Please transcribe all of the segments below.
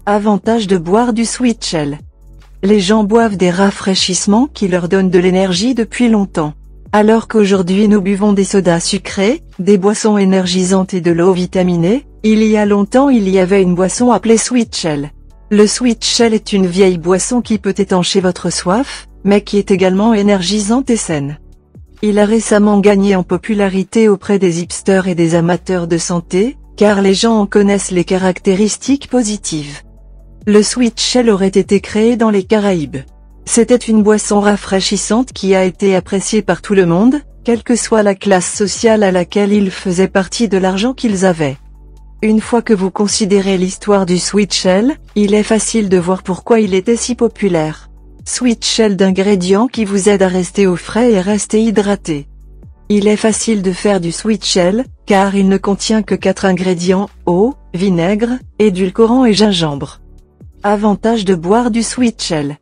Avantage de boire du Sweet Shell. Les gens boivent des rafraîchissements qui leur donnent de l'énergie depuis longtemps. Alors qu'aujourd'hui nous buvons des sodas sucrés, des boissons énergisantes et de l'eau vitaminée, il y a longtemps il y avait une boisson appelée Sweet Shell. Le Sweet Shell est une vieille boisson qui peut étancher votre soif, mais qui est également énergisante et saine. Il a récemment gagné en popularité auprès des hipsters et des amateurs de santé, car les gens en connaissent les caractéristiques positives. Le Sweet Shell aurait été créé dans les Caraïbes. C'était une boisson rafraîchissante qui a été appréciée par tout le monde, quelle que soit la classe sociale à laquelle ils faisaient partie de l'argent qu'ils avaient. Une fois que vous considérez l'histoire du Sweet Shell, il est facile de voir pourquoi il était si populaire. Sweet Shell d'ingrédients qui vous aident à rester au frais et rester hydraté. Il est facile de faire du Sweet Shell, car il ne contient que 4 ingrédients, eau, vinaigre, édulcorant et gingembre. Avantage de boire du Sweet Shell.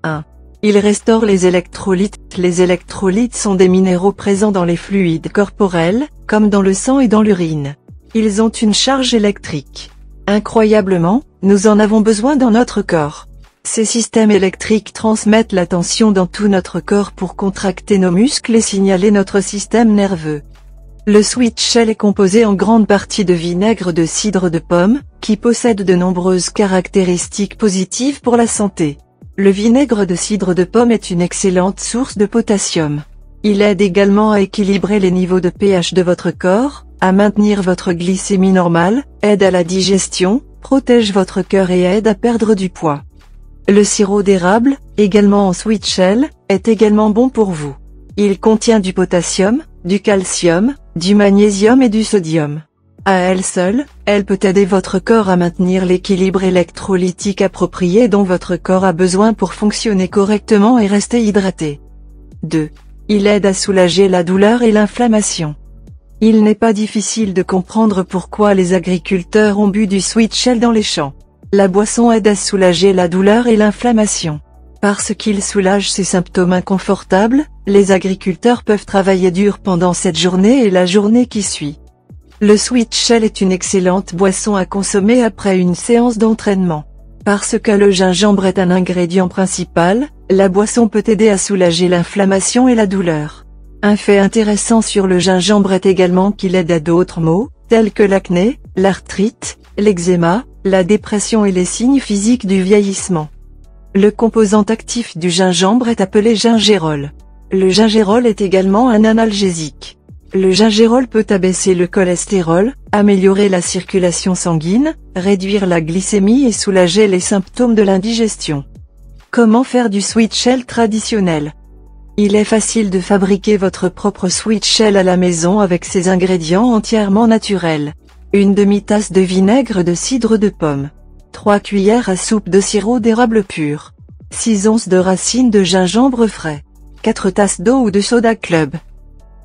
1. Il restaure les électrolytes. Les électrolytes sont des minéraux présents dans les fluides corporels, comme dans le sang et dans l'urine. Ils ont une charge électrique. Incroyablement, nous en avons besoin dans notre corps. Ces systèmes électriques transmettent la tension dans tout notre corps pour contracter nos muscles et signaler notre système nerveux. Le Sweet Shell est composé en grande partie de vinaigre de cidre de pomme, qui possède de nombreuses caractéristiques positives pour la santé. Le vinaigre de cidre de pomme est une excellente source de potassium. Il aide également à équilibrer les niveaux de pH de votre corps, à maintenir votre glycémie normale, aide à la digestion, protège votre cœur et aide à perdre du poids. Le sirop d'érable, également en Sweet Shell, est également bon pour vous. Il contient du potassium, du calcium, du magnésium et du sodium. À elle seule, elle peut aider votre corps à maintenir l'équilibre électrolytique approprié dont votre corps a besoin pour fonctionner correctement et rester hydraté. 2. Il aide à soulager la douleur et l'inflammation. Il n'est pas difficile de comprendre pourquoi les agriculteurs ont bu du Sweet Shell dans les champs. La boisson aide à soulager la douleur et l'inflammation. Parce qu'il soulage ces symptômes inconfortables, les agriculteurs peuvent travailler dur pendant cette journée et la journée qui suit. Le Sweet Shell est une excellente boisson à consommer après une séance d'entraînement. Parce que le gingembre est un ingrédient principal, la boisson peut aider à soulager l'inflammation et la douleur. Un fait intéressant sur le gingembre est également qu'il aide à d'autres maux, tels que l'acné, l'arthrite, l'eczéma, la dépression et les signes physiques du vieillissement. Le composant actif du gingembre est appelé gingérol. Le gingérol est également un analgésique. Le gingérol peut abaisser le cholestérol, améliorer la circulation sanguine, réduire la glycémie et soulager les symptômes de l'indigestion. Comment faire du Sweet Shell traditionnel? Il est facile de fabriquer votre propre Sweet Shell à la maison avec ces ingrédients entièrement naturels. Une demi-tasse de vinaigre de cidre de pomme. 3 cuillères à soupe de sirop d'érable pur. 6 onces de racines de gingembre frais. 4 tasses d'eau ou de soda club.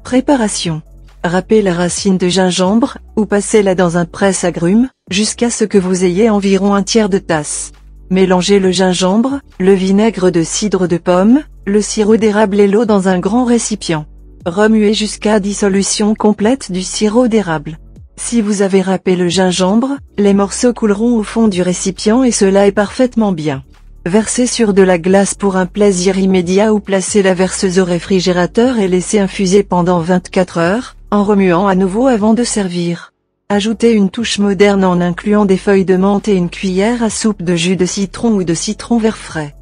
Préparation. Râpez la racine de gingembre, ou passez-la dans un presse-agrumes, jusqu'à ce que vous ayez environ un tiers de tasse. Mélangez le gingembre, le vinaigre de cidre de pomme, le sirop d'érable et l'eau dans un grand récipient. Remuez jusqu'à dissolution complète du sirop d'érable. Si vous avez râpé le gingembre, les morceaux couleront au fond du récipient et cela est parfaitement bien. Versez sur de la glace pour un plaisir immédiat ou placez la verseuse au réfrigérateur et laissez infuser pendant 24 heures, en remuant à nouveau avant de servir. Ajoutez une touche moderne en incluant des feuilles de menthe et une cuillère à soupe de jus de citron ou de citron vert frais.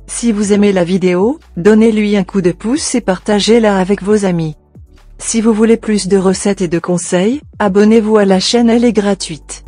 Si vous aimez la vidéo, donnez-lui un coup de pouce et partagez-la avec vos amis. Si vous voulez plus de recettes et de conseils, abonnez-vous à la chaîne, elle est gratuite.